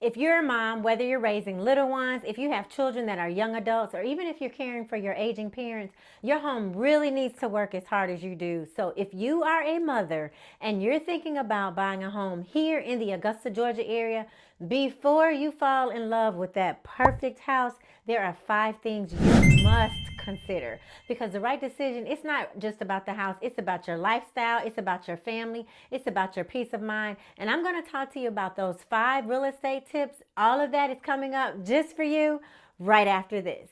If you're a mom, whether you're raising little ones, if you have children that are young adults, or even if you're caring for your aging parents, your home really needs to work as hard as you do. So if you are a mother and you're thinking about buying a home here in the Augusta, Georgia area, before you fall in love with that perfect house, there are 5 things you must consider, because the right decision, it's not just about the house, it's about your lifestyle, it's about your family, it's about your peace of mind. And I'm going to talk to you about those 5 real estate tips. All of that is coming up just for you right after this.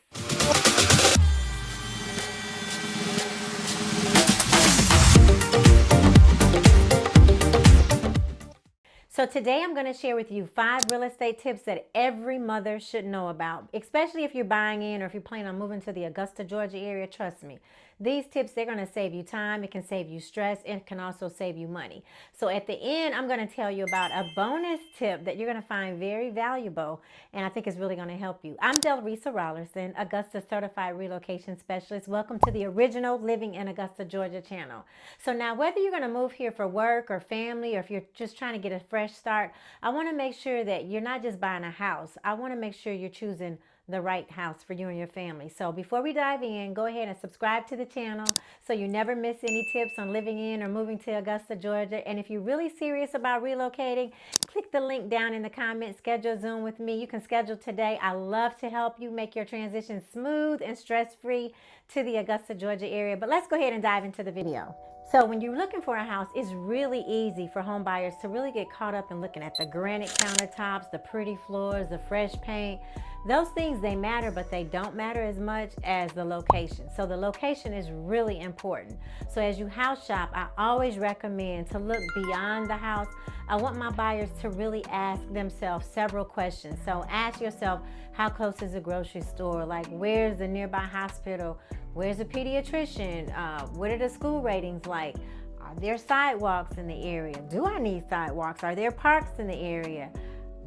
So today I'm going to share with you 5 real estate tips that every mother should know about, especially if you're buying in or if you plan on moving to the Augusta, Georgia area. Trust me, these tips, they're going to save you time, it can save you stress, and it can also save you money. So at the end, I'm going to tell you about a bonus tip that you're going to find very valuable, and I think it's really going to help you. I'm Delresa, Augusta Certified Relocation Specialist. Welcome to the original Living in Augusta, Georgia channel. So now, whether you're going to move here for work or family, or if you're just trying to get a fresh start, I want to make sure that you're not just buying a house. I want to make sure you're choosing the right house for you and your family. So before we dive in, go ahead and subscribe to the channel so you never miss any tips on living in or moving to Augusta, Georgia. And if you're really serious about relocating, click the link down in the comments, schedule Zoom with me. You can schedule today. I love to help you make your transition smooth and stress-free to the Augusta, Georgia area. But let's go ahead and dive into the video. So when you're looking for a house, it's really easy for home buyers to really get caught up in looking at the granite countertops, the pretty floors, the fresh paint. Those things, they matter, but they don't matter as much as the location. So the location is really important. So as you house shop, I always recommend to look beyond the house. I want my buyers to really ask themselves several questions. So ask yourself, how close is a grocery store? Like, where's the nearby hospital? Where's a pediatrician? What are the school ratings like? Are there sidewalks in the area? Do I need sidewalks? Are there parks in the area?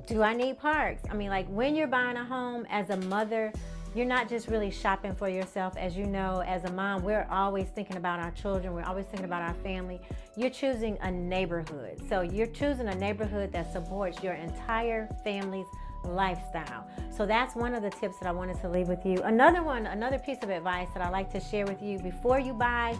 Do I need parks? I mean, like, when you're buying a home as a mother, you're not just really shopping for yourself. As you know, as a mom, we're always thinking about our children. We're always thinking about our family. You're choosing a neighborhood. So you're choosing a neighborhood that supports your entire family's lifestyle. So that's one of the tips that I wanted to leave with you. Another piece of advice that I like to share with you before you buy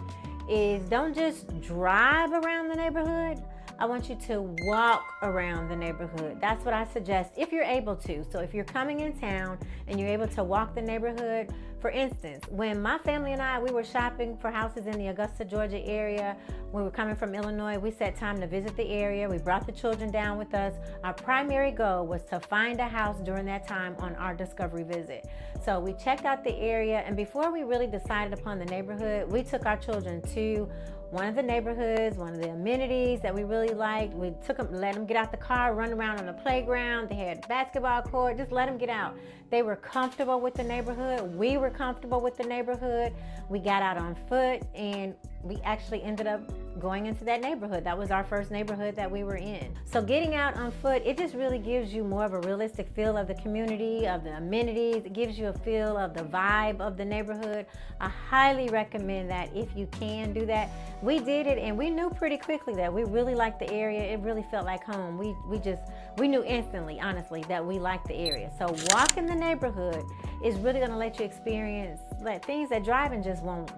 is, don't just drive around the neighborhood. I want you to walk around the neighborhood. That's what I suggest if you're able to. So if you're coming in town and you're able to walk the neighborhood, for instance, when my family and I, we were shopping for houses in the Augusta, Georgia area, we were coming from Illinois, we set time to visit the area. We brought the children down with us. Our primary goal was to find a house during that time on our discovery visit. So we checked out the area, and before we really decided upon the neighborhood, we took our children to one of the neighborhoods, one of the amenities that we really liked. We took them, let them get out the car, run around on the playground. They had a basketball court, just let them get out. They were comfortable with the neighborhood. We were comfortable with the neighborhood. We got out on foot, and we actually ended up going into that neighborhood. That was our first neighborhood that we were in. So getting out on foot, it just really gives you more of a realistic feel of the community, of the amenities. It gives you a feel of the vibe of the neighborhood. I highly recommend that if you can do that. We did it, and we knew pretty quickly that we really liked the area. It really felt like home. We knew instantly, honestly, that we liked the area. So walking the neighborhood is really going to let you experience things that driving just won't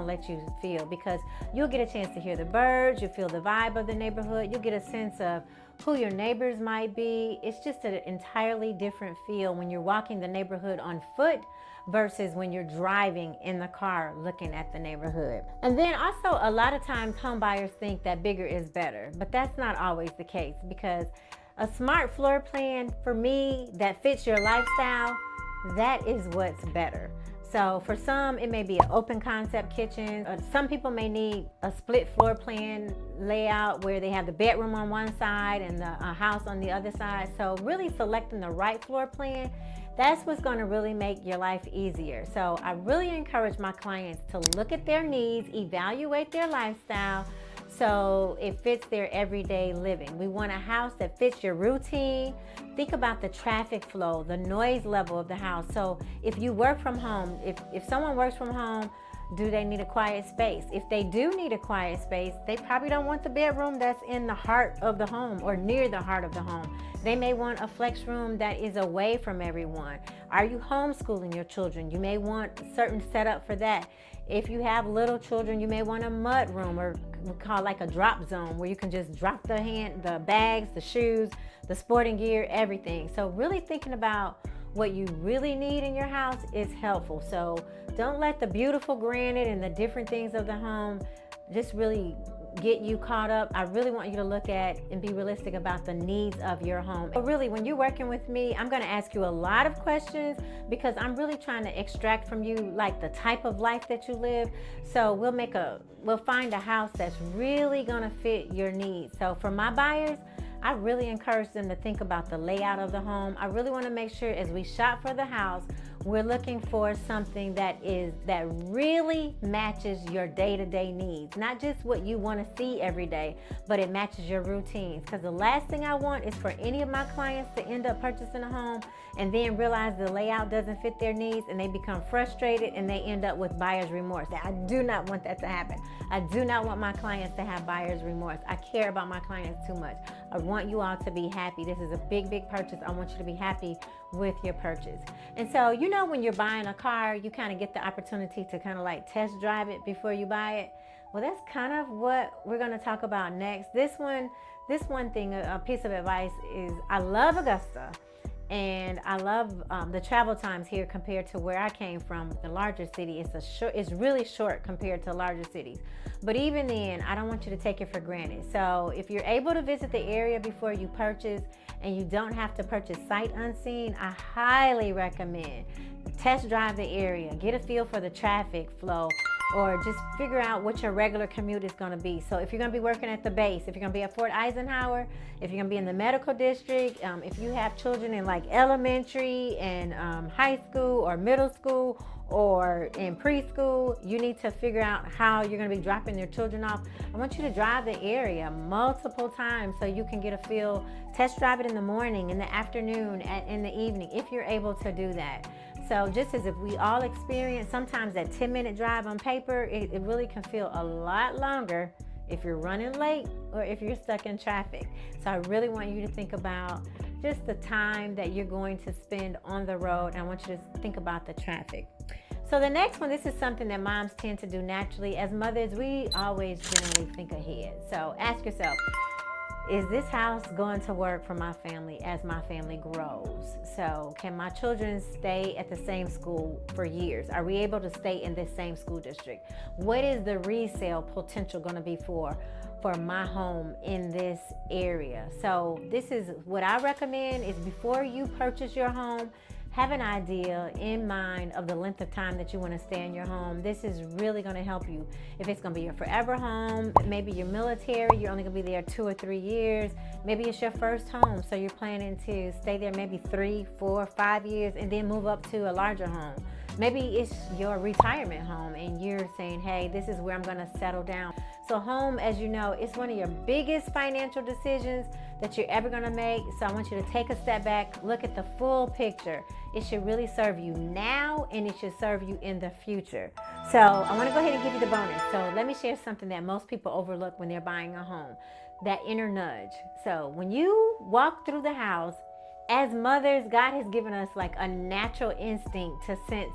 let you feel, because you'll get a chance to hear the birds, you'll feel the vibe of the neighborhood, you'll get a sense of who your neighbors might be. It's just an entirely different feel when you're walking the neighborhood on foot versus when you're driving in the car looking at the neighborhood. And then also, a lot of times home buyers think that bigger is better, but that's not always the case, because a smart floor plan, for me, that fits your lifestyle, that is what's better. So for some, it may be an open concept kitchen. Some people may need a split floor plan layout where they have the bedroom on one side and the house on the other side. So really selecting the right floor plan, that's what's going to really make your life easier. So I really encourage my clients to look at their needs, evaluate their lifestyle, so it fits their everyday living. We want a house that fits your routine. Think about the traffic flow, the noise level of the house. So if you work from home, if someone works from home, Do they need a quiet space? If they do need a quiet space, they probably don't want the bedroom that's in the heart of the home or near the heart of the home. They may want a flex room that is away from everyone. Are you homeschooling your children? You may want a certain setup for that. If you have little children, you may want a mud room, or we call like a drop zone, where you can just drop the bags, the shoes, the sporting gear, everything. So really thinking about what you really need in your house is helpful. So don't let the beautiful granite and the different things of the home just really get you caught up. I really want you to look at and be realistic about the needs of your home. But really, when you're working with me, I'm going to ask you a lot of questions, because I'm really trying to extract from you like the type of life that you live. So we'll find a house that's really going to fit your needs. So for my buyers, I really encourage them to think about the layout of the home. I really want to make sure as we shop for the house, we're looking for something that really matches your day-to-day needs. Not just what you want to see every day, but it matches your routines. Because the last thing I want is for any of my clients to end up purchasing a home and then realize the layout doesn't fit their needs, and they become frustrated and they end up with buyer's remorse. I do not want that to happen. I do not want my clients to have buyer's remorse. I care about my clients too much. I want you all to be happy. This is a big, big purchase. I want you to be happy with your purchase. And so, when you're buying a car, you kind of get the opportunity to kind of like test drive it before you buy it. Well, that's kind of what we're going to talk about next. This one thing, a piece of advice is, I love Augusta. And I love the travel times here compared to where I came from, the larger city. It's really short compared to larger cities. But even then, I don't want you to take it for granted. So if you're able to visit the area before you purchase, and you don't have to purchase sight unseen, I highly recommend test drive the area, get a feel for the traffic flow, or just figure out what your regular commute is going to be. So if you're going to be working at the base, if you're going to be at Fort Eisenhower, if you're going to be in the medical district, if you have children in like elementary and high school or middle school or in preschool, you need to figure out how you're going to be dropping your children off. I want you to drive the area multiple times so you can get a feel. Test drive it in the morning, in the afternoon, in the evening, if you're able to do that. So just as if we all experience, sometimes that 10-minute drive on paper, it really can feel a lot longer if you're running late or if you're stuck in traffic. So I really want you to think about just the time that you're going to spend on the road. And I want you to think about the traffic. So the next one, this is something that moms tend to do naturally. As mothers, we always generally think ahead. So ask yourself, is this house going to work for my family as my family grows? So can my children stay at the same school for years? Are we able to stay in this same school district? What is the resale potential going to be for my home in this area? So this is what I recommend, is before you purchase your home, have an idea in mind of the length of time that you want to stay in your home. This is really going to help you. If it's going to be your forever home, maybe you're military, you're only going to be there 2 or 3 years. Maybe it's your first home, so you're planning to stay there maybe 3, 4, 5 years and then move up to a larger home. Maybe it's your retirement home and you're saying, hey, this is where I'm going to settle down. So home, as you know, it's one of your biggest financial decisions that you're ever going to make. So I want you to take a step back, look at the full picture. It should really serve you now, and it should serve you in the future. So I want to go ahead and give you the bonus. So let me share something that most people overlook when they're buying a home, that inner nudge. So when you walk through the house, as mothers, God has given us like a natural instinct to sense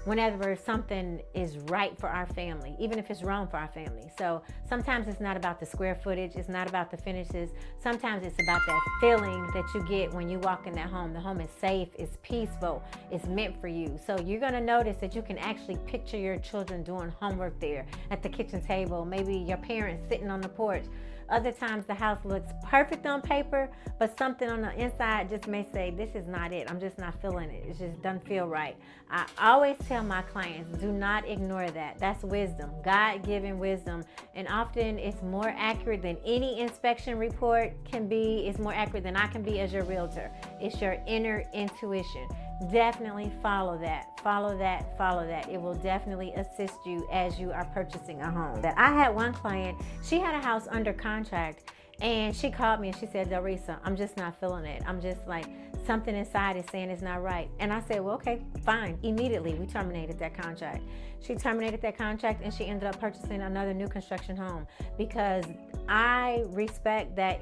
whenever something is right for our family, even if it's wrong for our family. So sometimes it's not about the square footage, it's not about the finishes. Sometimes it's about that feeling that you get when you walk in that home. The home is safe, it's peaceful, it's meant for you. So you're gonna notice that you can actually picture your children doing homework there at the kitchen table, maybe your parents sitting on the porch. Other times the house looks perfect on paper, but something on the inside just may say, this is not it. I'm just not feeling it. It just doesn't feel right. I always tell my clients, do not ignore that. That's wisdom, God-given wisdom. And often it's more accurate than any inspection report can be. It's more accurate than I can be as your realtor. It's your inner intuition. Definitely follow that, follow that, follow that. It will definitely assist you as you are purchasing a home. That I had one client, she had a house under contract, And she called me and she said, Delresa, I'm just not feeling it. I'm just like, something inside is saying it's not right. And I said, well, okay, fine. Immediately, we terminated that contract. She terminated that contract and she ended up purchasing another new construction home because I respect that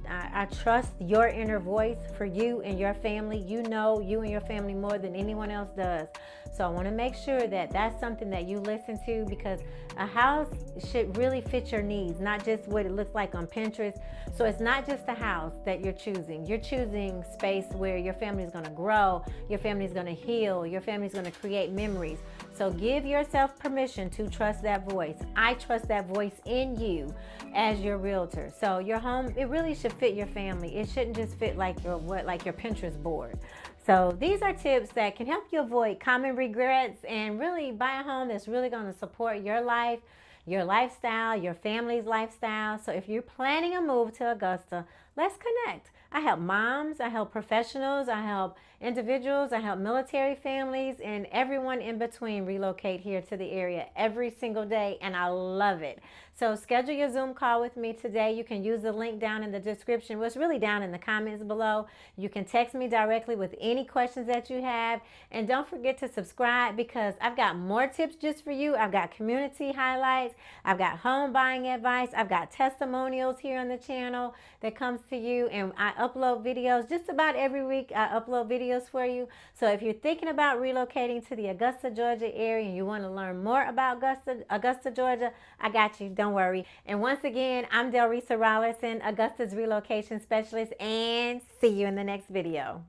I trust your inner voice for you and your family. You know you and your family more than anyone else does. So I want to make sure that that's something that you listen to, because a house should really fit your needs, not just what it looks like on Pinterest. So it's not just a house that you're choosing. You're choosing space where your family is going to grow, your family is going to heal, your family is going to create memories. So give yourself permission to trust that voice. I trust that voice in you as your realtor. So your home, it really should fit your family. It shouldn't just fit like your Pinterest board. So these are tips that can help you avoid common regrets and really buy a home that's really going to support your life, your lifestyle, your family's lifestyle. So if you're planning a move to Augusta, let's connect. I help moms, I help professionals, I help individuals, I help military families, and everyone in between relocate here to the area every single day, and I love it. So schedule your Zoom call with me today. You can use the link down in the description. Well, it's really down in the comments below. You can text me directly with any questions that you have. And don't forget to subscribe, because I've got more tips just for you. I've got community highlights. I've got home buying advice. I've got testimonials here on the channel that comes to you. And I upload videos just about every week. I upload videos for you. So if you're thinking about relocating to the Augusta, Georgia area and you want to learn more about Augusta, Georgia, I got you. Don't worry. And once again, I'm Delresa Rollerson, Augusta's relocation specialist, and see you in the next video.